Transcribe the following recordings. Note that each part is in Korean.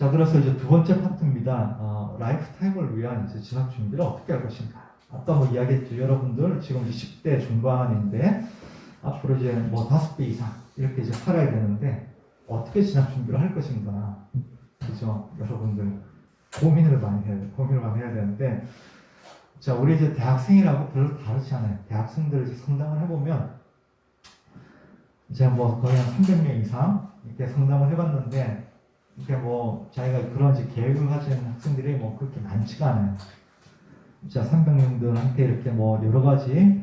자, 그래서 이제 두 번째 파트입니다. 라이프타임을 위한 이제 진학 준비를 어떻게 할 것인가. 아까 뭐 이야기했죠. 여러분들 지금 20대 중반인데 앞으로 이제 뭐 5배 이상 이렇게 이제 살아야 되는데 어떻게 진학 준비를 할 것인가. 그죠? 여러분들 고민을 많이 해야 돼요. 고민을 많이 해야 되는데 자, 우리 이제 대학생이라고 별로 다르지 않아요. 대학생들 이제 상담을 해보면 이제 뭐 거의 한 300명 이상 이렇게 상담을 해봤는데 이렇게 뭐 자기가 그런 이제 계획을 가진 학생들이 뭐 그렇게 많지가 않아요. 자, 300명들한테 이렇게 뭐 여러 가지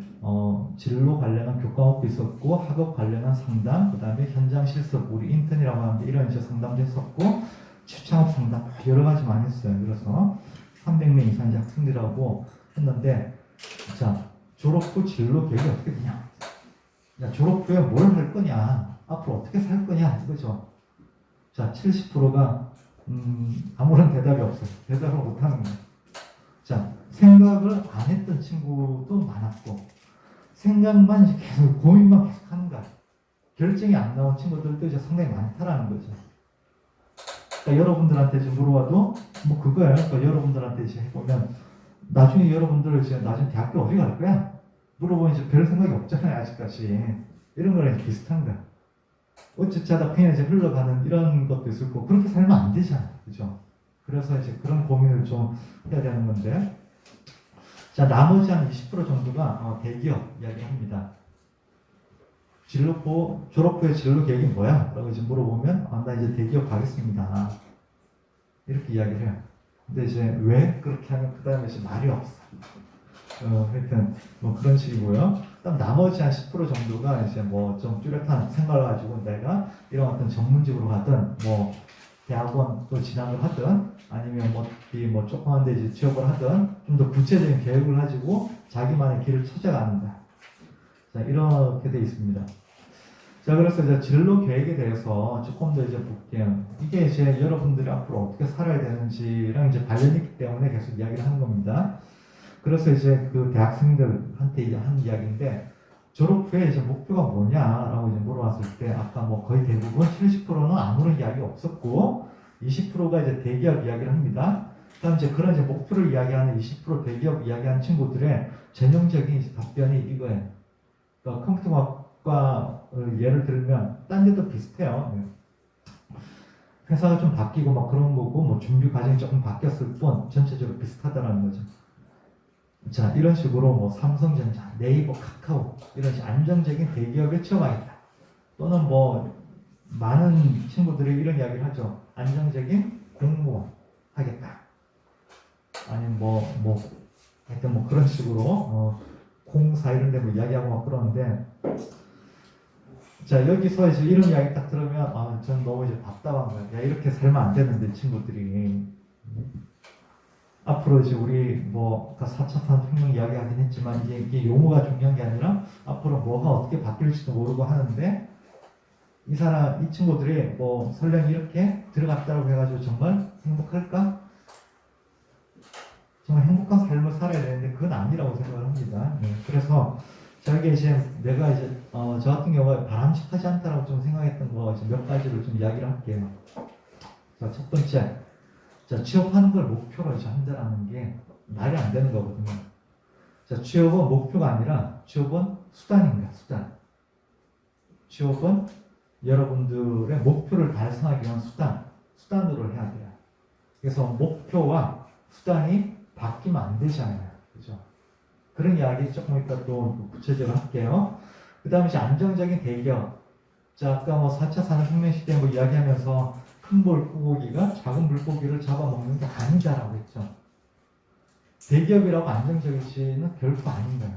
진로 관련한 교과목도 있었고 학업 관련한 상담, 그 다음에 현장 실습, 우리 인턴이라고 하는데 이런 이제 상담도 했었고 취창업 상담 여러 가지 많이 했어요. 그래서 300명 이상 이제 학생들하고 했는데 자, 졸업 후 진로 계획이 어떻게 되냐? 야, 졸업 후에 뭘 할 거냐? 앞으로 어떻게 살 거냐? 이거죠. 자, 70%가 아무런 대답이 없어요. 대답을 못하는 거예요. 자, 생각을 안 했던 친구도 많았고 생각만 계속 고민만 계속 하는 거야. 결정이 안 나온 친구들도 이제 상당히 많다라는 거죠. 그러니까 여러분들한테 이제 물어봐도 뭐 그거예요. 그러니까 여러분들한테 이제 해보면 나중에 여러분들 이제 나중에 대학교 어디 갈 거야? 물어보면 이제 별 생각이 없잖아요. 아직까지. 이런 거랑 비슷한 거야. 어쩌다 그냥 이제 흘러가는 이런 것도 있을 거고 그렇게 살면 안 되잖아. 그죠? 그래서 이제 그런 고민을 좀 해야 되는 건데 자, 나머지 한 20% 정도가 대기업 이야기합니다. 졸업 후에 진로 계획이 뭐야? 라고 이제 물어보면 나 이제 대기업 가겠습니다. 이렇게 이야기를 해요. 근데 이제 왜 그렇게 하면 그 다음에 이제 말이 없어. 하여튼 뭐 그런 식이고요. 그다음 나머지 한 10% 정도가 이제 뭐 좀 뚜렷한 생각을 가지고 내가 이런 어떤 전문직으로 가든 뭐 대학원 또 진학을 하든 아니면 뭐 조그만 데 이제 취업을 하든 좀 더 구체적인 계획을 가지고 자기만의 길을 찾아가는다. 자, 이렇게 돼 있습니다. 자, 그래서 이제 진로 계획에 대해서 조금 더 이제 볼게요. 이게 이제 여러분들이 앞으로 어떻게 살아야 되는지랑 이제 관련이 있기 때문에 계속 이야기를 하는 겁니다. 그래서 이제 그 대학생들한테 이제 한 이야기인데 졸업 후에 이제 목표가 뭐냐라고 이제 물어봤을 때 아까 뭐 거의 대부분 70%는 아무런 이야기 없었고 20%가 이제 대기업 이야기를 합니다. 그다음 이제 그런 이제 목표를 이야기하는 20% 대기업 이야기하는 친구들의 전형적인 이제 답변이 이거예요. 그러니까 컴퓨터학과 예를 들면 딴 데도 비슷해요. 회사가 좀 바뀌고 막 그런 거고 뭐 준비 과정이 조금 바뀌었을 뿐 전체적으로 비슷하다는 거죠. 자, 이런 식으로 뭐 삼성전자, 네이버, 카카오 이런 안정적인 대기업에 취업하겠다. 또는 뭐 많은 친구들이 이런 이야기를 하죠. 안정적인 공무원 하겠다. 아니면 하여튼 뭐 그런 식으로 공사 이런 데 뭐 이야기하고 막 그러는데 자, 여기서 이제 이런 이야기 딱 들으면 전 너무 이제 답답한 거야. 야, 이렇게 살면 안 되는데 친구들이. 앞으로 이제 우리 뭐 4차 산업혁명 이야기하긴 했지만 이게 용어가 중요한 게 아니라 앞으로 뭐가 어떻게 바뀔지도 모르고 하는데 이 친구들이 뭐 설령 이렇게 들어갔다고 해가지고 정말 행복할까? 정말 행복한 삶을 살아야 되는데 그건 아니라고 생각을 합니다. 그래서 저게 이제 내가 이제 저 같은 경우에 바람직하지 않다라고 좀 생각했던 거 이제 몇 가지를 좀 이야기를 할게요. 자, 첫 번째. 자, 취업하는 걸 목표로 이제 한다는 게 말이 안 되는 거거든요. 자, 취업은 목표가 아니라 취업은 수단입니다. 수단. 취업은 여러분들의 목표를 달성하기 위한 수단으로 해야 돼요. 그래서 목표와 수단이 바뀌면 안 되잖아요. 그죠? 그런 이야기 조금 이따 또 구체적으로 할게요. 그 다음에 이제 안정적인 대기업. 자, 아까 뭐 4차 산업혁명 시대 뭐 이야기하면서 큰 물고기가 작은 물고기를 잡아먹는 게 아니다라고 했죠. 대기업이라고 안정적이지는 결코 아닌가요?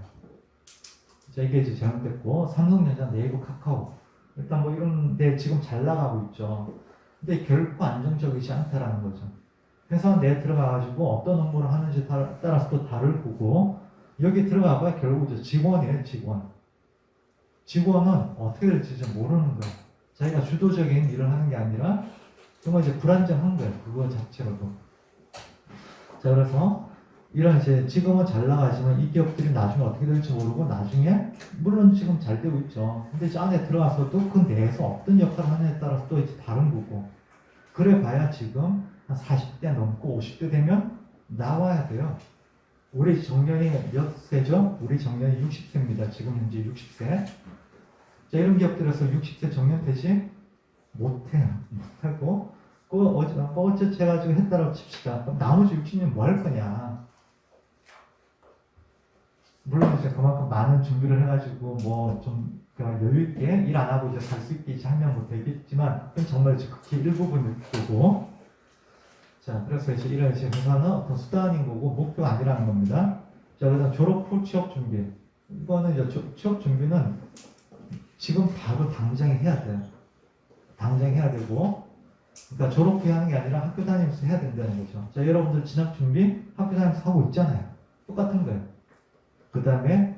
자, 이게 이제 잘못됐고 삼성전자, 네이버, 카카오 일단 뭐 이런 데 지금 잘 나가고 있죠. 근데 결코 안정적이지 않다라는 거죠. 회사 내에 들어가가지고 어떤 업무를 하는지 따라서 또 다를 거고 여기 들어가봐야 결국 이제 직원이에요. 직원은 어떻게 될지 모르는 거예요. 자기가 주도적인 일을 하는 게 아니라 정말 이제 불안정한 거예요. 그거 자체로도. 자, 그래서 이런 이제 지금은 잘 나가지만 이 기업들이 나중에 어떻게 될지 모르고 나중에 물론 지금 잘 되고 있죠. 근데 이제 안에 들어가서도 그 내에서 어떤 역할을 하느냐에 따라서 또 이제 다른 거고. 그래 봐야 지금 한 40대 넘고 50대 되면 나와야 돼요. 우리 정년이 몇 세죠? 우리 정년이 60세입니다. 지금 현재 60세. 자, 이런 기업들에서 60세 정년 퇴직 못해요. 못하고, 어째 해가지고 했다라고 칩시다. 그럼 나머지 60년 뭐 할 거냐. 물론 이제 그만큼 많은 준비를 해가지고 뭐 좀 여유있게 일 안 하고 이제 살 수 있게 하면 뭐 되겠지만, 그건 정말 극히 일부분일 거고. 자, 그래서 이제 이런 이제 회사는 어떤 수단인 거고, 목표가 아니라는 겁니다. 자, 그래서 졸업 후 취업 준비. 이거는 이제 취업 준비는 지금 바로 당장 해야 돼요. 당장 해야 되고, 그러니까 졸업 후에 하는 게 아니라 학교 다니면서 해야 된다는 거죠. 자, 여러분들 진학 준비 학교 다니면서 하고 있잖아요. 똑같은 거예요. 그 다음에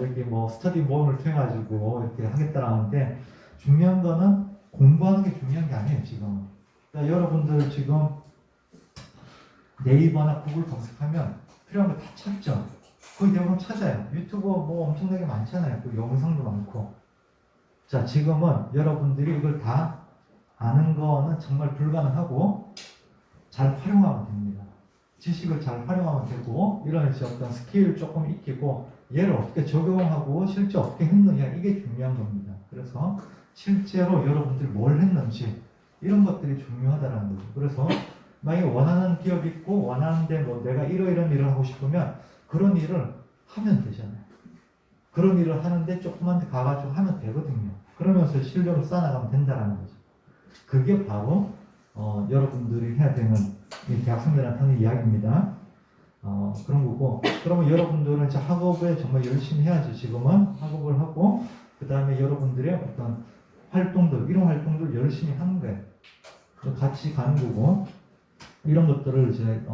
여기 뭐 스터디 모임을 통해가지고 이렇게 하겠다라는데, 중요한 거는 공부하는 게 중요한 게 아니에요, 지금. 그러니까 여러분들 지금 네이버나 구글 검색하면 필요한 거 다 찾죠. 거의 대부분 찾아요. 유튜브 뭐 엄청나게 많잖아요. 그 영상도 많고. 자, 지금은 여러분들이 이걸 다 아는 거는 정말 불가능하고, 잘 활용하면 됩니다. 지식을 잘 활용하면 되고, 이런 어떤 스킬 조금 익히고, 얘를 어떻게 적용하고 실제 어떻게 했느냐, 이게 중요한 겁니다. 그래서 실제로 여러분들이 뭘 했는지 이런 것들이 중요하다는 거죠. 그래서 만약에 원하는 기업이 있고 원하는데 뭐 내가 이런 일을 하고 싶으면 그런 일을 하면 되잖아요. 그런 일을 하는데 조금만 더 가가지고 하면 되거든요. 그러면서 실력을 쌓아나가면 된다는 거죠. 그게 바로 여러분들이 해야 되는 이 대학생들한테 하는 이야기입니다. 그런 거고, 그러면 여러분들은 이제 학업에 정말 열심히 해야죠. 지금은 학업을 하고, 그 다음에 여러분들의 어떤 활동들, 이런 활동들 열심히 하는 거예요. 같이 가는 거고, 이런 것들을 이제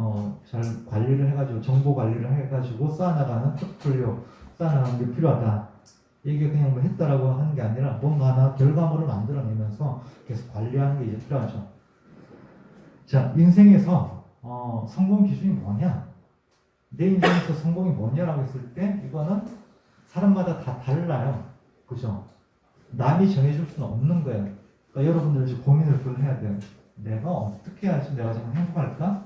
잘 관리를 해가지고, 정보 관리를 해가지고 쌓아나가는 포트폴리오 쌓아나가는 게 필요하다. 이게 그냥 뭐 했다라고 하는 게 아니라 뭔가 하나 결과물을 만들어내면서 계속 관리하는 게 이제 필요하죠. 자, 인생에서 성공 기준이 뭐냐? 내 인생에서 성공이 뭐냐라고 했을 때 이거는 사람마다 다 달라요. 그죠? 남이 정해줄 수는 없는 거예요. 그러니까 여러분들 이제 고민을 그걸 해야 돼요. 내가 어떻게 해야지 내가 정말 행복할까?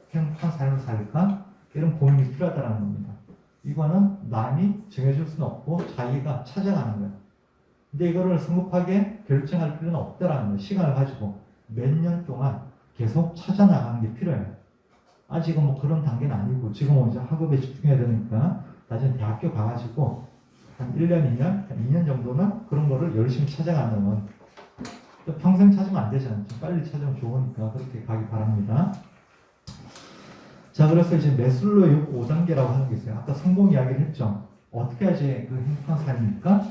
행복한 삶을 살까? 이런 고민이 필요하다는 겁니다. 이거는 남이 정해줄 수는 없고 자기가 찾아가는 거예요. 근데 이거를 성급하게 결정할 필요는 없다라는 거예요. 시간을 가지고 몇 년 동안 계속 찾아나가는 게 필요해요. 아직은 뭐 그런 단계는 아니고, 지금은 이제 학업에 집중해야 되니까 나중에 대학교 가가지고 한 1년, 2년, 한 2년 정도는 그런 거를 열심히 찾아가는, 또 평생 찾으면 안 되잖아요. 좀 빨리 찾으면 좋으니까 그렇게 가기 바랍니다. 자, 그래서 이제 매슬로의 욕구 5단계라고 하는 게 있어요. 아까 성공 이야기를 했죠. 어떻게 해야지 그 행복한 삶입니까?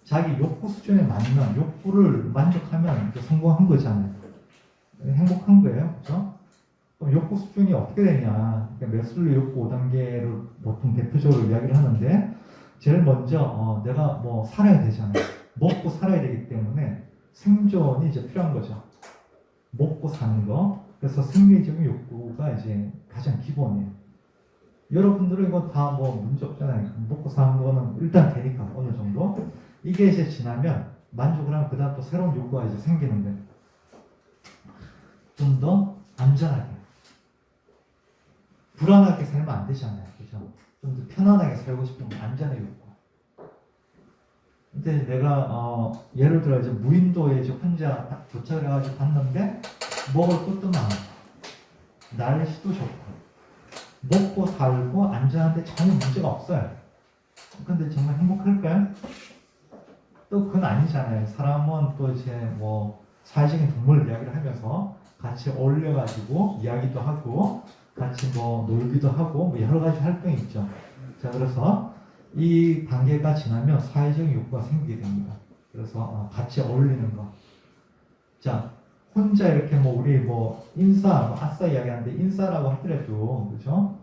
자기 욕구 수준에 맞는 욕구를 만족하면 이제 성공한 거잖아요. 행복한 거예요. 그죠? 그럼 욕구 수준이 어떻게 되냐. 그러니까 매슬로의 욕구 5단계를 보통 대표적으로 이야기를 하는데, 제일 먼저 내가 뭐 살아야 되잖아요. 먹고 살아야 되기 때문에 생존이 이제 필요한 거죠. 먹고 사는 거. 그래서 생리적인 욕구가 이제 가장 기본이에요. 여러분들은 이거 다 뭐 문제 없잖아요. 먹고 사는 거는 일단 되니까 어느 정도. 이게 이제 지나면 만족을 하면 그 다음 또 새로운 욕구가 이제 생기는데, 좀 더 안전하게, 불안하게 살면 안 되잖아요. 그죠? 좀 더 편안하게 살고 싶으면 안전의 욕구. 근데 내가 예를 들어 이제 무인도에 이제 혼자 딱 도착을 해가지고 갔는데 먹을 것도 많고 날씨도 좋고 먹고 살고 안전한데 전혀 문제가 없어요. 근데 정말 행복할까요? 또 그건 아니잖아요. 사람은 또 이제 뭐 사회적인 동물 이야기를 하면서 같이 어울려가지고 이야기도 하고 같이 뭐 놀기도 하고 뭐 여러 가지 활동이 있죠. 자, 그래서 이 단계가 지나면 사회적인 욕구가 생기게 됩니다. 그래서 같이 어울리는 거. 자, 혼자 이렇게 뭐 우리 뭐 인싸, 뭐 아싸 이야기하는데 인싸라고 하더라도 그죠?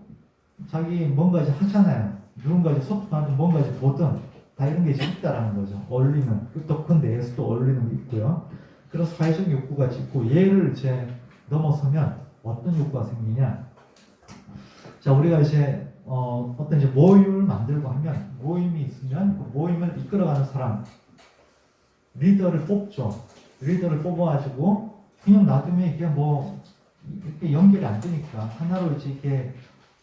자기 뭔가 이제 하잖아요. 누군가 이제 소통하든 뭔가 이제 보든 다 이런 게 이제 있다라는 거죠. 어울리는, 또 그 내에서 또 어울리는 게 있고요. 그래서 사회적 욕구가 있고, 얘를 이제 넘어서면 어떤 욕구가 생기냐? 자, 우리가 이제 어떤 이제 모임을 만들고 하면 모임이 있으면 그 모임을 이끌어가는 사람, 리더를 뽑죠. 리더를 뽑아가지고 그냥 놔두면 이게 뭐 이렇게 연결이 안 되니까 하나로 이게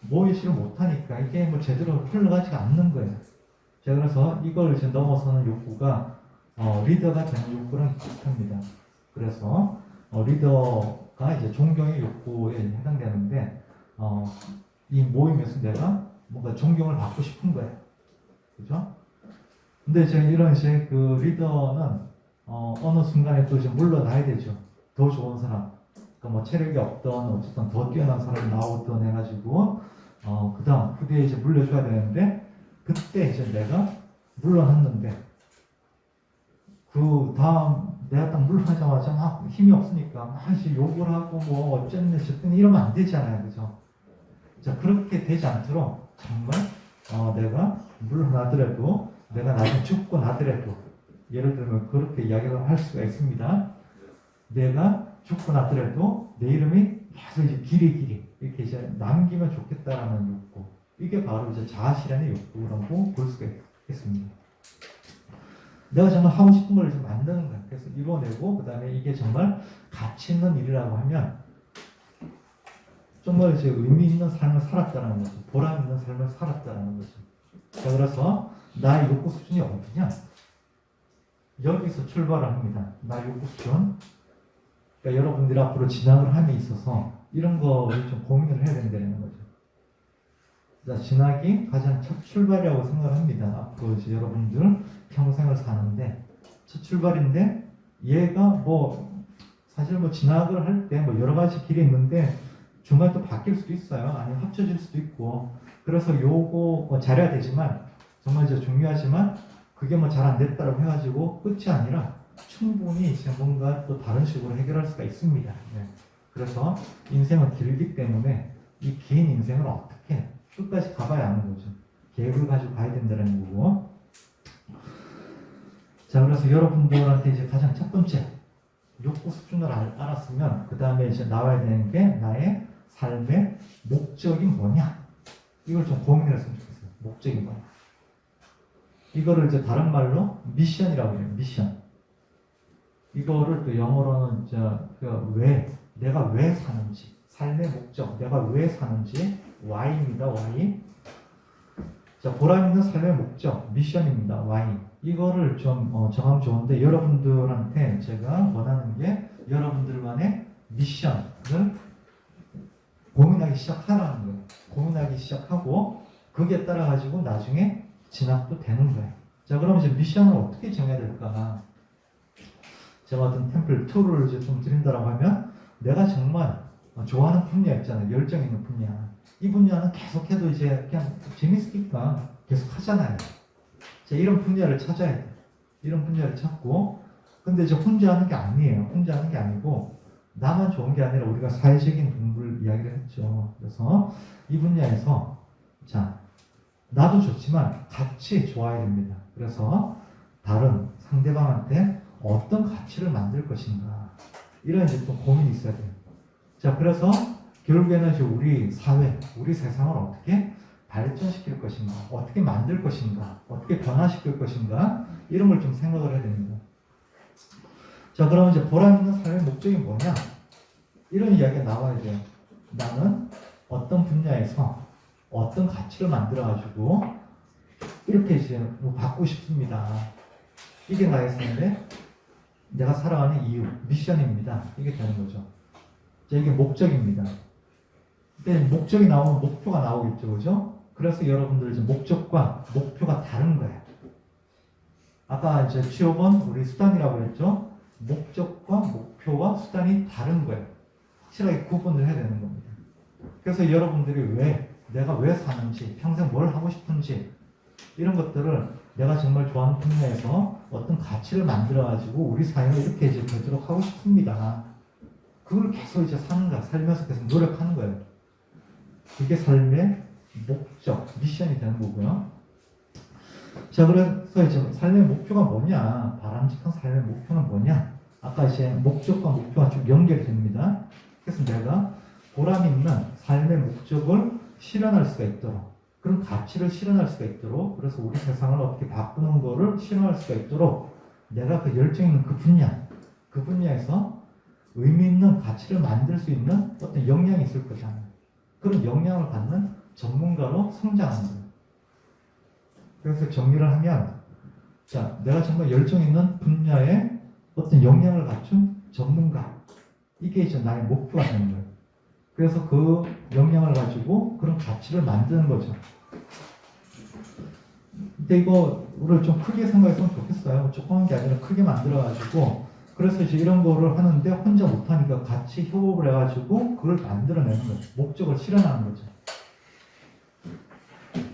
모이지를 못하니까 이게 뭐 제대로 흘러가지가 않는 거예요. 자, 그래서 이걸 이제 넘어서는 욕구가 리더가 되는 욕구랑 비슷합니다. 그래서 리더가 이제 존경의 욕구에 해당되는데 이 모임에서 내가 뭔가 존경을 받고 싶은 거예요. 그죠? 근데 이제 이런 이제 그 리더는 어느 순간에 또 이제 물러나야 되죠. 더 좋은 사람, 그러니까 뭐 체력이 없던 어쨌든 더 뛰어난 사람이 나오던 해가지고 그 다음 후대에 이제 물려줘야 되는데 그때 이제 내가 물러났는데 그 다음 내가 딱 물러나자마자 막 힘이 없으니까 막 이제 욕을 하고 뭐 어쨌든 저쨌든 이러면 안 되잖아요. 그죠? 자, 그렇게 되지 않도록 정말 내가 물러나더라도 내가 나중에 죽고 나더라도 예를 들면 그렇게 이야기를 할 수가 있습니다. 내가 죽고 나더라도 내 이름이 계속 이제 길이 이렇게 이제 남기면 좋겠다라는 욕구, 이게 바로 이제 자아실현의 욕구라고 볼 수가 있겠습니다. 내가 정말 하고 싶은 걸 이제 만드는 거야. 그래서 이루어내고 그 다음에 이게 정말 가치 있는 일이라고 하면 정말 이제 의미 있는 삶을 살았다는 거죠. 보람 있는 삶을 살았다는 거죠. 자, 그래서 나의 욕구 수준이 어디냐? 여기서 출발을 합니다. 나의 욕구 수준. 그러니까 여러분들이 앞으로 진학을 함에 있어서 이런 거를 좀 고민을 해야 된다는 거죠. 자, 진학이 가장 첫 출발이라고 생각합니다. 앞으로 이제 여러분들 평생을 사는데 첫 출발인데 얘가 뭐 사실 뭐 진학을 할 때 뭐 여러 가지 길이 있는데 중간에 또 바뀔 수도 있어요. 아니면 합쳐질 수도 있고. 그래서 요거 뭐 잘해야 되지만 정말 이제 중요하지만 그게 뭐 잘 안 됐다고 해가지고 끝이 아니라 충분히 이제 뭔가 또 다른 식으로 해결할 수가 있습니다. 네. 그래서 인생은 길기 때문에 이 긴 인생을 어떻게 끝까지 가봐야 하는 거죠. 계획을 가지고 가야 된다는 거고. 자, 그래서 여러분들한테 이제 가장 첫 번째 욕구 수준을 알았으면 그 다음에 이제 나와야 되는 게 나의 삶의 목적이 뭐냐? 이걸 좀 고민했으면 좋겠어요. 목적이 뭐냐? 이거를 이제 다른 말로 미션이라고 해요. 미션. 이거를 또 영어로는 이제 내가 왜 사는지, 삶의 목적, 내가 왜 사는지, why입니다. why. 자, 보람 있는 삶의 목적, 미션입니다. why. 이거를 좀 정하면 좋은데 여러분들한테 제가 원하는 게 여러분들만의 미션을 고민하기 시작하라는 거예요. 고민하기 시작하고 거기에 따라 가지고 나중에 진학도 되는 거예요. 자, 그럼 이제 미션을 어떻게 정해야 될까? 제가 어떤 템플 툴을 이제 좀 드린다라고 하면 내가 정말 좋아하는 분야 있잖아요. 열정 있는 분야. 이 분야는 계속해도 이제 그냥 재밌으니까 계속 하잖아요. 자, 이런 분야를 찾아야 돼. 이런 분야를 찾고, 근데 이제 혼자 하는 게 아니에요. 혼자 하는 게 아니고 나만 좋은 게 아니라 우리가 사회적인 동물 이야기를 했죠. 그래서 이 분야에서 자, 나도 좋지만 같이 좋아야 됩니다. 그래서 다른 상대방한테 어떤 가치를 만들 것인가, 이런 이제 또 고민이 있어야 돼요. 자, 그래서 결국에는 이제 우리 사회, 우리 세상을 어떻게 발전시킬 것인가, 어떻게 만들 것인가, 어떻게 변화시킬 것인가, 이런 걸 좀 생각을 해야 됩니다. 자, 그럼 이제 보람 있는 삶의 목적이 뭐냐? 이런 이야기가 나와야 돼요. 나는 어떤 분야에서 어떤 가치를 만들어가지고 이렇게 이제 뭐 받고 싶습니다. 이게 나의 삶의 내가 살아가는 이유, 미션입니다. 이게 되는 거죠. 자, 이게 목적입니다. 근데 목적이 나오면 목표가 나오겠죠, 그죠? 그래서 여러분들 이제 목적과 목표가 다른 거예요. 아까 이제 취업은 우리 수단이라고 했죠? 목적과 목표와 수단이 다른 거예요. 확실하게 구분을 해야 되는 겁니다. 그래서 여러분들이 내가 왜 사는지, 평생 뭘 하고 싶은지, 이런 것들을 내가 정말 좋아하는 분야에서 어떤 가치를 만들어가지고 우리 삶을 이렇게 이제 되도록 하고 싶습니다. 그걸 계속 이제 사는 거야. 살면서 계속 노력하는 거예요. 그게 삶의 목적, 미션이 되는 거고요. 자, 그래서 이제 삶의 목표가 뭐냐? 바람직한 삶의 목표는 뭐냐? 아까 이제 목적과 목표가 쭉 연결이 됩니다. 그래서 내가 보람 있는 삶의 목적을 실현할 수가 있도록, 그런 가치를 실현할 수가 있도록, 그래서 우리 세상을 어떻게 바꾸는 거를 실현할 수가 있도록 내가 그 열정 있는 그 분야에서 의미 있는 가치를 만들 수 있는 어떤 역량이 있을 거잖아요. 그런 역량을 갖는 전문가로 성장하는 거예요. 그래서 정리를 하면, 자, 내가 정말 열정 있는 분야에 어떤 역량을 갖춘 전문가. 이게 이제 나의 목표가 되는 거예요. 그래서 그 역량을 가지고 그런 가치를 만드는 거죠. 근데 이거를 좀 크게 생각했으면 좋겠어요. 조그만 게 아니라 크게 만들어가지고, 그래서 이제 이런 거를 하는데 혼자 못하니까 같이 협업을 해가지고 그걸 만들어내는 거예요. 목적을 실현하는 거죠.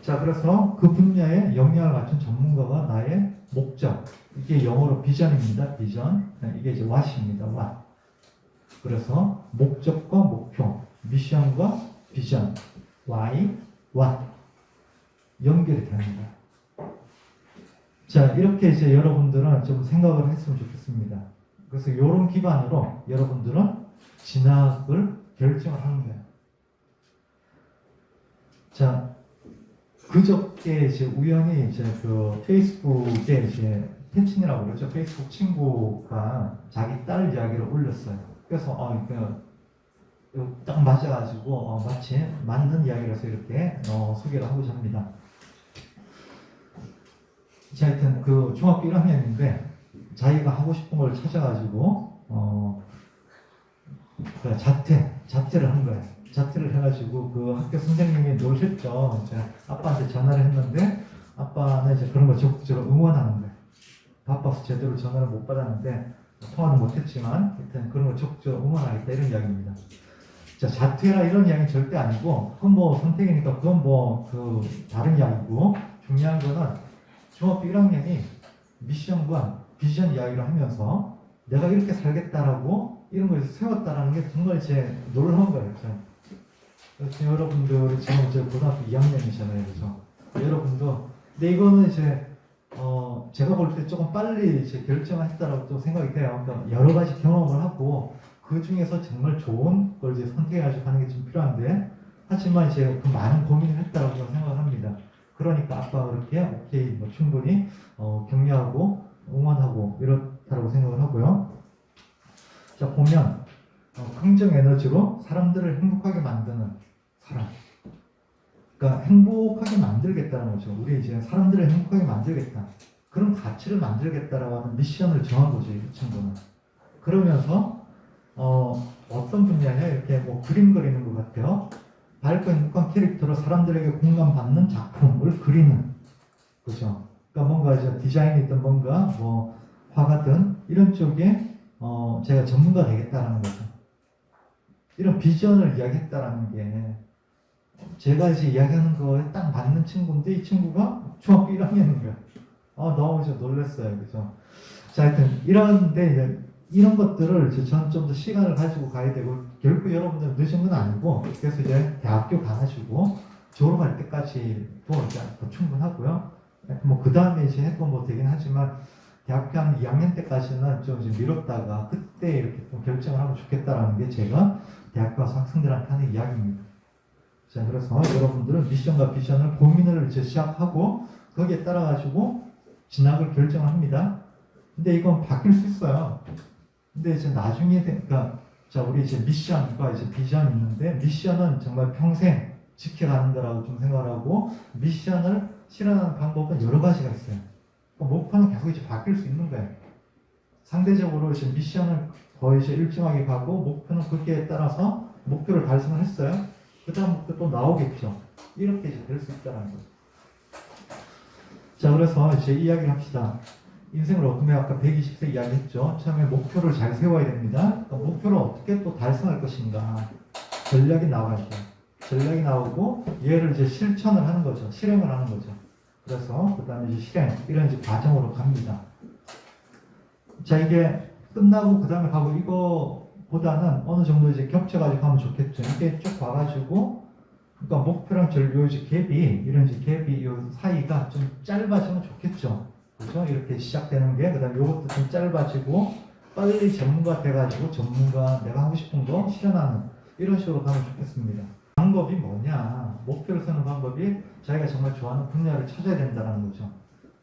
자, 그래서 그 분야에 역량을 갖춘 전문가가 나의 목적. 이게 영어로 비전입니다. 비전. 이게 이제 what입니다. what. 그래서 목적과 목표, 미션과 비전, why, what 연결이 되는 거예요. 자, 이렇게 이제 여러분들은 좀 생각을 했으면 좋겠습니다. 그래서 이런 기반으로 여러분들은 진학을 결정을 하는 거예요. 자, 그저께 이제 우연히 이제 그 페이스북에 이제 태친이라고 그러죠. 페이스북 친구가 자기 딸 이야기를 올렸어요. 그래서 딱 맞아가지고 마치 맞는 이야기라서 이렇게 소개를 하고자 합니다. 자, 하여튼 그 중학교 1학년인데 자기가 하고 싶은 걸 찾아가지고 그 자퇴를 한 거예요. 자퇴를 해가지고 그 학교 선생님이 놀랬죠. 제가 아빠한테 전화를 했는데 아빠는 이제 그런 거 적극적으로 응원하는 거예요. 바빠서 제대로 전화를 못 받았는데 통화는 못했지만 하여튼 그런 거 적극적으로 응원하겠다 이런 이야기입니다. 자, 자퇴라 이런 이야기는 절대 아니고 그건 뭐 선택이니까 그건 뭐 그 다른 이야기고 중요한 거는 중학교 1학년이 미션과 비전 이야기를 하면서 내가 이렇게 살겠다라고 이런 걸 세웠다라는 게 정말 제 놀라운 거예요. 그래서 여러분들이 지금 이제 고등학교 2학년이잖아요. 그죠? 여러분도 근데 이거는 이제 제가 볼 때 조금 빨리 이제 결정을 했다라고 또 생각이 돼요. 그러니까 여러 가지 경험을 하고 그 중에서 정말 좋은 걸 이제 선택해가지고 하는 게 좀 필요한데 하지만 이제 그 많은 고민을 했다라고 생각을 합니다. 그러니까 아빠가 그렇게 오케이 뭐 충분히 격려하고 응원하고 이렇다고 생각을 하고요. 자, 보면 긍정 에너지로 사람들을 행복하게 만드는 사람. 그러니까 행복하게 만들겠다는 거죠. 우리 이제 사람들을 행복하게 만들겠다. 그런 가치를 만들겠다라고 하는 미션을 정한 거죠, 이 친구는. 그러면서 어떤 분야냐 이렇게 뭐 그림 그리는 것 같아요. 밝고 행복한 캐릭터로 사람들에게 공감받는 작품을 그리는 거죠. 그러니까 뭔가 이제 디자인이든 뭔가 뭐 화가든 이런 쪽에 제가 전문가 되겠다라는 거죠. 이런 비전을 이야기했다라는 게 제가 이제 이야기하는 거에 딱 맞는 친구인데 이 친구가 중학교 1학년인 거예요. 너무 좀 놀랐어요. 그죠? 자, 하여튼 이런데 이제 이런 것들을 저는 좀 더 시간을 가지고 가야 되고 결국 여러분들 늦은 건 아니고 그래서 이제 대학교 가가지고 졸업할 때까지도 이제 더 충분하고요. 뭐 그 다음에 이제 해도 뭐 되긴 하지만 대학교 한 2학년 때까지는 좀 이제 미뤘다가 그때 이렇게 좀 결정을 하면 좋겠다라는 게 제가 대학교 가서 학생들한테 하는 이야기입니다. 자, 그래서 여러분들은 미션과 비전을 고민을 이제 시작하고 거기에 따라 가지고 진학을 결정합니다. 근데 이건 바뀔 수 있어요. 근데 이제 나중에 그러니까 자, 우리 이제 미션과 이제 비전이 있는데 미션은 정말 평생 지켜가는 거라고 좀 생각하고 미션을 실현하는 방법은 여러 가지가 있어요. 목표는 계속 이제 바뀔 수 있는 거예요. 상대적으로 이제 미션을 거의 이제 일정하게 가고 목표는 거기에 따라서 목표를 달성을 했어요. 그 다음 목표 또 나오겠죠. 이렇게 이제 될 수 있다는 거죠. 자, 그래서 이제 이야기를 합시다. 인생을 어떻게 아까 120세 이야기했죠. 처음에 목표를 잘 세워야 됩니다. 그러니까 목표를 어떻게 또 달성할 것인가 전략이 나와야죠. 전략이 나오고 얘를 이제 실천을 하는 거죠. 실행을 하는 거죠. 그래서 그 다음에 이제 실행 이런 이제 과정으로 갑니다. 자, 이게 끝나고 그 다음에 가고 이거보다는 어느 정도 이제 겹쳐가지고 하면 좋겠죠. 이게 쭉 와가지고 그러니까 목표랑 요 이제 갭이 이런 이제 갭이 요 사이가 좀 짧아지면 좋겠죠. 그죠? 이렇게 시작되는 게, 그 다음에 요것도 좀 짧아지고, 빨리 전문가 돼가지고, 내가 하고 싶은 거 실현하는, 이런 식으로 가면 좋겠습니다. 방법이 뭐냐? 목표를 세우는 방법이 자기가 정말 좋아하는 분야를 찾아야 된다는 거죠.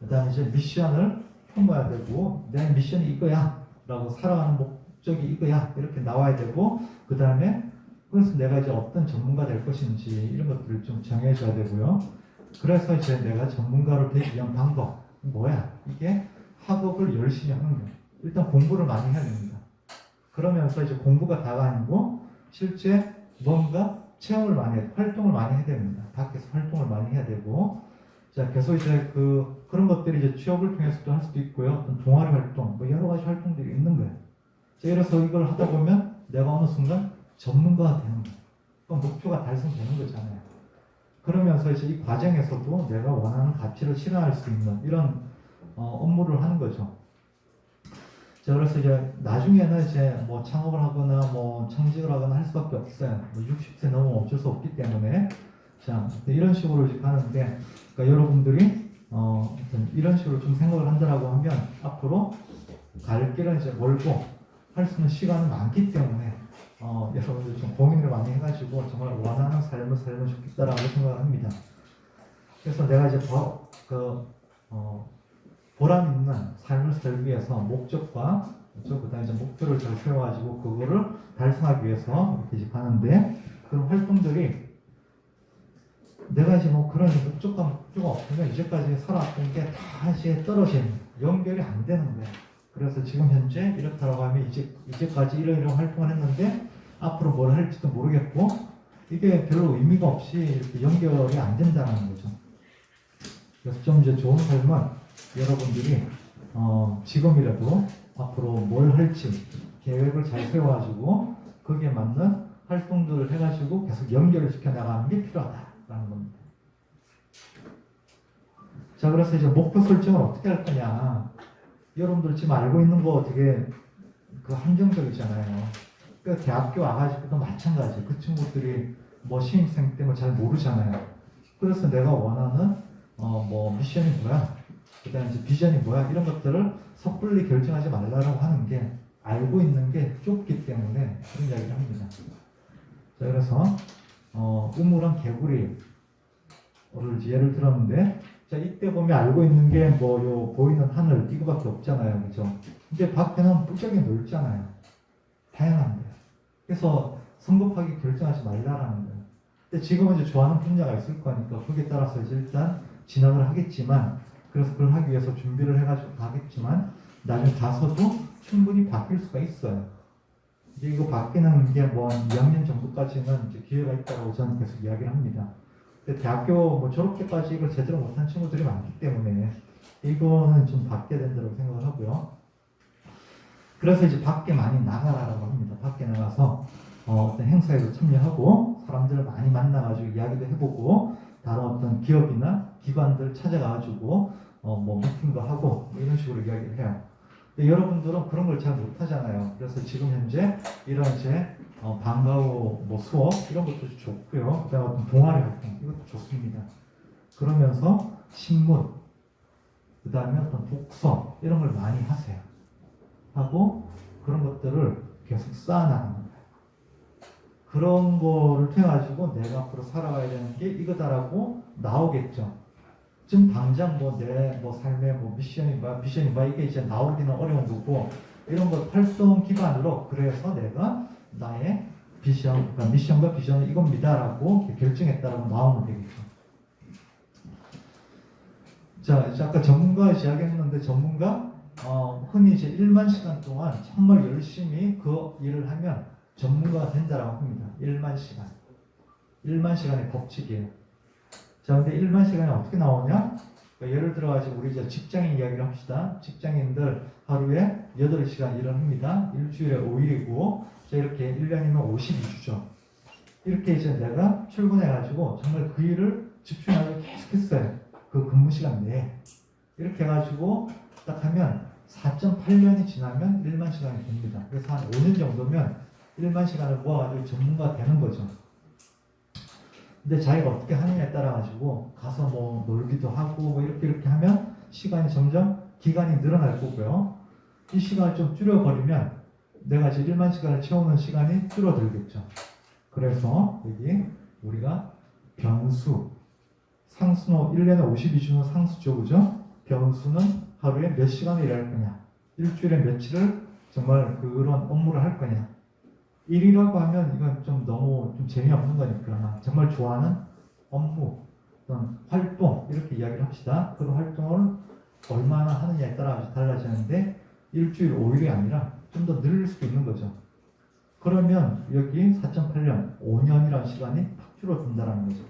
그 다음에 이제 미션을 품어야 되고, 내 미션이 이거야. 라고 살아가는 목적이 이거야 이렇게 나와야 되고, 그 다음에 그래서 내가 이제 어떤 전문가 될 것인지 이런 것들을 좀 정해줘야 되고요. 그래서 이제 내가 전문가로 되기 위한 방법 뭐야? 이게 학업을 열심히 하는 거예요. 일단 공부를 많이 해야 됩니다. 그러면서 이제 공부가 다가 아니고 실제 뭔가 체험을 많이 해, 활동을 많이 해야 됩니다. 밖에서 활동을 많이 해야 되고, 자, 계속 이제 그런 것들이 이제 취업을 통해서도 할 수도 있고요. 어떤 동아리 활동, 뭐 여러 가지 활동들이 있는 거예요. 자, 그래서 이걸 하다 보면 내가 어느 순간 전문가가 되는 거예요. 그럼 목표가 달성되는 거잖아요. 그러면서 이제 이 과정에서도 내가 원하는 가치를 실현할 수 있는 이런 업무를 하는 거죠. 자, 그래서 이제 나중에는 이제 뭐 창업을 하거나 뭐 창직을 하거나 할 수밖에 없어요. 뭐 60세 넘으면 어쩔 수 없기 때문에. 자, 이런 식으로 이제 가는데, 그러니까 여러분들이 이런 식으로 좀 생각을 한다라고 하면 앞으로 갈 길은 이제 멀고 할 수 있는 시간은 많기 때문에 여러분들 좀 고민을 많이 해가지고 정말 원하는 삶을 살면 좋겠다라고 생각을 합니다. 그래서 내가 이제 보람 있는 삶을 살기 위해서 목적과 그다음에 이제 목표를 잘 세워가지고 그거를 달성하기 위해서 이렇게 이제 가는데, 그런 활동들이 내가 이제 뭐 그런 목적과 목표가 없으면 이제까지 살아왔던 게 다 이제 떨어지는, 연결이 안 되는 거예요. 그래서 지금 현재 이렇다라고 하면 이제까지 이런 활동을 했는데 앞으로 뭘 할지도 모르겠고 이게 별로 의미가 없이 이렇게 연결이 안 된다는 거죠. 그래서 좀 이제 좋은 삶은 여러분들이 지금이라도 앞으로 뭘 할지 계획을 잘 세워가지고 거기에 맞는 활동들을 해가지고 계속 연결을 시켜 나가는 게 필요하다라는 겁니다. 자, 그래서 이제 목표 설정을 어떻게 할 거냐. 여러분들 지금 알고 있는 거 되게 한정적이잖아요. 그러니까 대학교 와가지고도 마찬가지. 그 친구들이 뭐 신입생 때문에 잘 모르잖아요. 그래서 내가 원하는 뭐 미션이 뭐야, 그다음에 이제 비전이 뭐야, 이런 것들을 섣불리 결정하지 말라고 하는 게 알고 있는 게 좁기 때문에 그런 이야기를 합니다. 자, 그래서 우물한 개구리를 예를 들었는데, 자, 이때 보면 알고 있는 게 뭐 요 보이는 하늘 이거밖에 없잖아요, 그죠? 근데 밖에는 무지하게 넓잖아요. 다양한데. 그래서 성급하게 결정하지 말라라는 거예요. 근데 지금은 이제 좋아하는 분야가 있을 거니까 거기에 따라서 이제 일단 진학을 하겠지만, 그래서 그걸 하기 위해서 준비를 해가지고 가겠지만 나중에 가서도 충분히 바뀔 수가 있어요. 이제 이거 바뀌는 게 뭐 2학년 정도까지는 이제 기회가 있다고 저는 계속 이야기를 합니다. 근데 대학교 뭐 졸업 때까지 이걸 제대로 못한 친구들이 많기 때문에 이거는 좀 바뀌어야 된다고 생각을 하고요. 그래서 이제 밖에 많이 나가라고 합니다. 밖에 나가서 어떤 행사에도 참여하고 사람들을 많이 만나가지고 이야기도 해보고 다른 어떤 기업이나 기관들 찾아가가지고 뭐 미팅도 하고 뭐 이런 식으로 이야기를 해요. 근데 여러분들은 그런 걸 잘 못하잖아요. 그래서 지금 현재 이런 이제 방과후 뭐 수업 이런 것도 좋고요. 그다음에 어떤 동아리 활동 이것도 좋습니다. 그러면서 신문, 그다음에 어떤 독서 이런 걸 많이 하세요. 하고 그런 것들을 계속 쌓아나가는 거예요. 그런 거를 통해 가지고 내가 앞으로 살아가야 되는 게 이거다라고 나오겠죠. 지금 당장 내 삶의 미션이 뭐야, 비전이 뭐야, 이게 이제 나오기는 어려운 거고, 이런 것 활동 기반으로 그래서 내가 나의 비전, 그러니까 미션과 비전은 이겁니다라고 결정했다라고 나오면 되겠죠. 자, 이제 아까 전문가 이야기했는데 전문가 흔히 이제 1만 시간 동안 정말 열심히 그 일을 하면 전문가가 된다라고 합니다. 1만 시간. 1만 시간의 법칙이에요. 자, 근데 1만 시간이 어떻게 나오냐? 그러니까 예를 들어가지고 우리 이제 직장인 이야기를 합시다. 직장인들 하루에 8시간 일을 합니다. 일주일에 5일이고, 자, 이렇게 1년이면 52주죠. 이렇게 이제 내가 출근해가지고 정말 그 일을 집중해가지고 계속 했어요. 그 근무 시간 내에. 이렇게 해가지고 딱 하면 4.8년이 지나면 1만 시간이 됩니다. 그래서 한 5년 정도면 1만 시간을 모아가지고 전문가가 되는 거죠. 근데 자기가 어떻게 하느냐에 따라 가지고 가서 뭐 놀기도 하고 뭐 이렇게 하면 시간이 점점 기간이 늘어날 거고요. 이 시간을 좀 줄여버리면 내가 이제 1만 시간을 채우는 시간이 줄어들겠죠. 그래서 여기 우리가 변수, 상수는 1년에 52주는 상수죠, 그죠? 변수는 하루에 몇 시간을 일할 거냐, 일주일에 며칠을 정말 그런 업무를 할 거냐. 일이라고 하면 이건 좀 너무 좀 재미없는 거니까 정말 좋아하는 업무, 어떤 활동 이렇게 이야기를 합시다. 그런 활동을 얼마나 하느냐에 따라 달라지는데 일주일 5일이 아니라 좀 더 늘릴 수도 있는 거죠. 그러면 여기 4.8년, 5년이라는 시간이 탁 줄어든다는 거죠.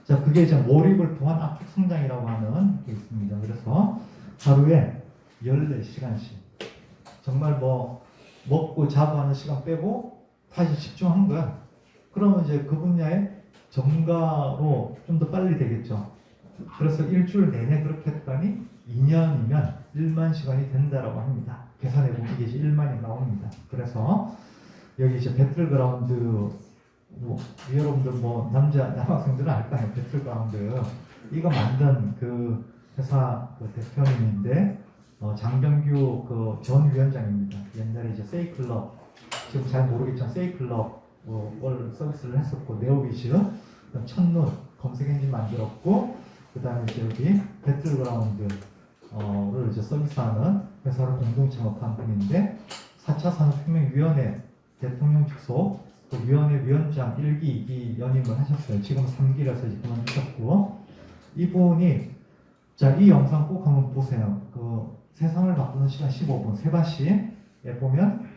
자, 그게 이제 몰입을 통한 압축 성장이라고 하는 게 있습니다. 그래서 하루에 14시간씩 정말 뭐 먹고 자고 하는 시간 빼고 다시 집중한 거야. 그러면 이제 그 분야의 전문가로 좀 더 빨리 되겠죠. 그래서 일주일 내내 그렇게 했더니 2년이면 1만 시간이 된다라고 합니다. 계산해보면 이게 이제 1만이 나옵니다. 그래서 여기 이제 배틀그라운드 뭐 여러분들 뭐 남학생들은 알 거 아니에요. 배틀그라운드 이거 만든 그 회사 그 대표님인데 장병규 그 전 위원장입니다. 옛날에 이제 세이클럽 지금 잘 모르겠지만 세이클럽을 서비스를 했었고 네오비즈 첫눈 검색 엔진 만들었고 그 다음에 이제 여기 배틀그라운드를 이제 서비스하는 회사를 공동 창업한 분인데 4차 산업혁명위원회 대통령 직속 그 위원회 위원장 1기, 2기 연임을 하셨어요. 지금 3기라서 이제 그만두셨고 이분이 자, 이 영상 꼭 한번 보세요. 그 세상을 바꾸는 시간 15분 세바시에 보면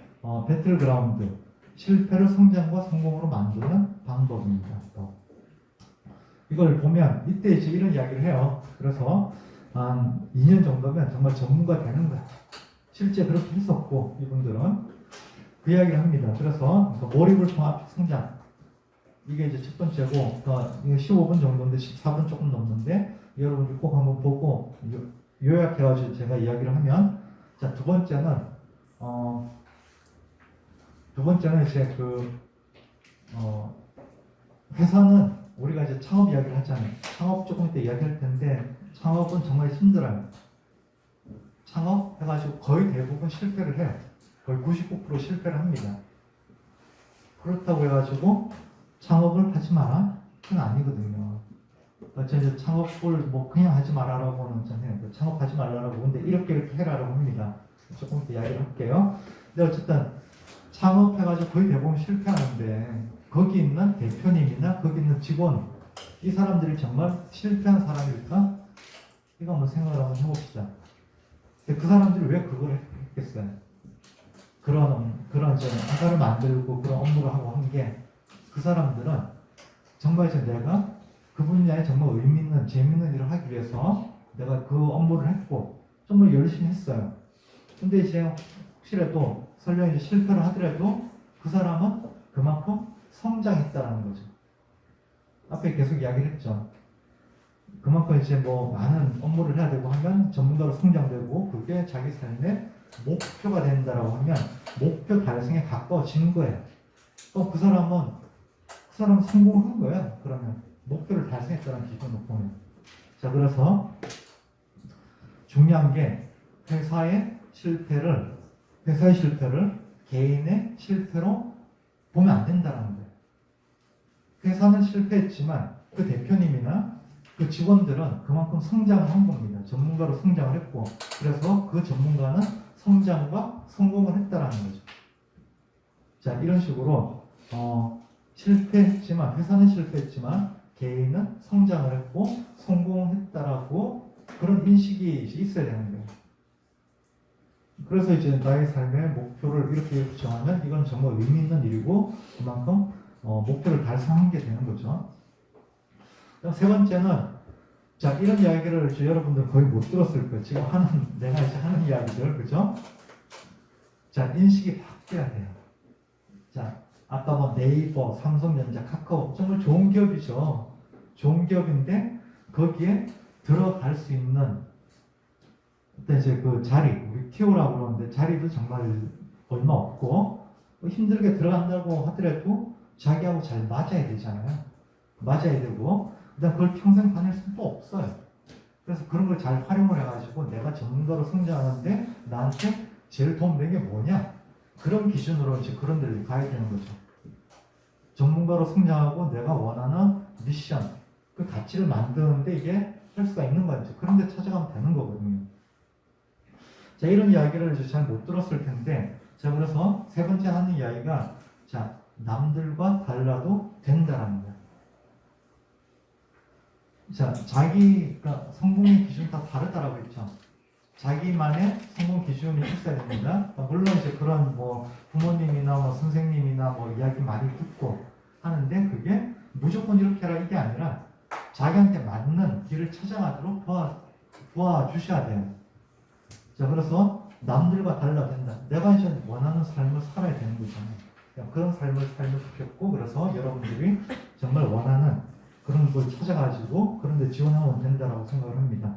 배틀그라운드 실패를 성장과 성공으로 만드는 방법입니다. 또. 이걸 보면 이때 이제 이런 이야기를 해요. 그래서 한 2년 정도면 정말 전문가 되는 거야. 실제 그렇게 했었고 이분들은 그 이야기를 합니다. 그래서 몰입을 통한 성장 이게 이제 첫 번째고 이게 15분 정도인데 14분 조금 넘는데 여러분들 꼭 한번 보고 요약해가지고 제가 이야기를 하면 자, 두 번째는 이제 회사는 우리가 이제 창업 이야기를 하잖아요. 창업 조금 이따 이야기할 텐데 창업은 정말 힘들어요. 창업 해가지고 거의 대부분 실패를 해요. 거의 99% 실패를 합니다. 그렇다고 해가지고 창업을 하지 마라? 그건 아니거든요. 어쨌든 창업을 뭐 그냥 하지 말아라고는 저는 창업하지 말라라고 근데 이렇게 해라라고 합니다. 조금 더 이야기를 할게요. 근데 어쨌든 창업해가지고 거의 대부분 실패하는데 거기 있는 대표님이나 거기 있는 직원 이 사람들이 정말 실패한 사람일까? 이거 한번 생각을 한번 해봅시다. 근데 그 사람들이 왜 그걸 했겠어요? 그런 이제 회사를 만들고 그런 업무를 하고 한 게 그 사람들은 정말 이제 내가 그 분야에 정말 의미 있는 재밌는 일을 하기 위해서 내가 그 업무를 했고 정말 열심히 했어요. 근데 이제 혹시라도 설령 이제 실패를 하더라도 그 사람은 그만큼 성장했다라는 거죠. 앞에 계속 이야기를 했죠. 그만큼 이제 뭐 많은 업무를 해야 되고 하면 전문가로 성장되고 그게 자기 삶의 목표가 된다라고 하면 목표 달성에 가까워지는 거예요. 또 그 사람은 성공한 거예요. 그러면 목표를 달성했다는 기준으로 보면. 자, 그래서 중요한 게 회사의 실패를 개인의 실패로 보면 안 된다는 거예요. 회사는 실패했지만 그 대표님이나 그 직원들은 그만큼 성장을 한 겁니다. 전문가로 성장을 했고 그래서 그 전문가는 성장과 성공을 했다라는 거죠. 자, 이런 식으로 회사는 실패했지만 개인은 성장을 했고 성공했다라고 그런 인식이 있어야 되는 거예요. 그래서 이제 나의 삶의 목표를 이렇게 정하면 이건 정말 의미 있는 일이고 그만큼 목표를 달성한 게 되는 거죠. 세 번째는 자, 이런 이야기를 여러분들 거의 못 들었을 거예요. 지금 내가 이제 하는 이야기들, 그죠? 자, 인식이 바뀌어야 돼요. 자, 아까 뭐 네이버, 삼성전자, 카카오 정말 좋은 기업이죠. 좋은 기업인데 거기에 들어갈 수 있는 어떤 이제 그 자리, 우리 키우라고 그러는데 자리도 정말 얼마 없고 힘들게 들어간다고 하더라도 자기하고 잘 맞아야 되잖아요. 맞아야 되고 그다음 그걸 평생 다닐 수도 없어요. 그래서 그런 걸 잘 활용을 해가지고 내가 전문가로 성장하는데 나한테 제일 도움되는 게 뭐냐? 그런 기준으로 이제 그런 데를 가야 되는 거죠. 전문가로 성장하고 내가 원하는 미션, 그 가치를 만드는데 이게 할 수가 있는 거죠. 그런 데 찾아가면 되는 거거든요. 자, 이런 이야기를 이제 잘 못 들었을 텐데, 자, 그래서 세 번째 하는 이야기가, 자, 남들과 달라도 된다라는 거야. 자, 자기가 성공의 기준 다 다르다라고 했죠. 자기만의 성공 기준이 있어야 됩니다. 물론 이제 그런 뭐 부모님이나 뭐 선생님이나 뭐 이야기 많이 듣고 하는데 그게 무조건 이렇게 해라 이게 아니라 자기한테 맞는 길을 찾아가도록 도와주셔야 돼요. 자, 그래서 남들과 달라 된다. 내가 이제 원하는 삶을 살아야 되는 거잖아요. 그런 삶을 살면 좋겠고, 그래서 여러분들이 정말 원하는 그런 걸 찾아가지고 그런 데 지원하면 된다라고 생각을 합니다.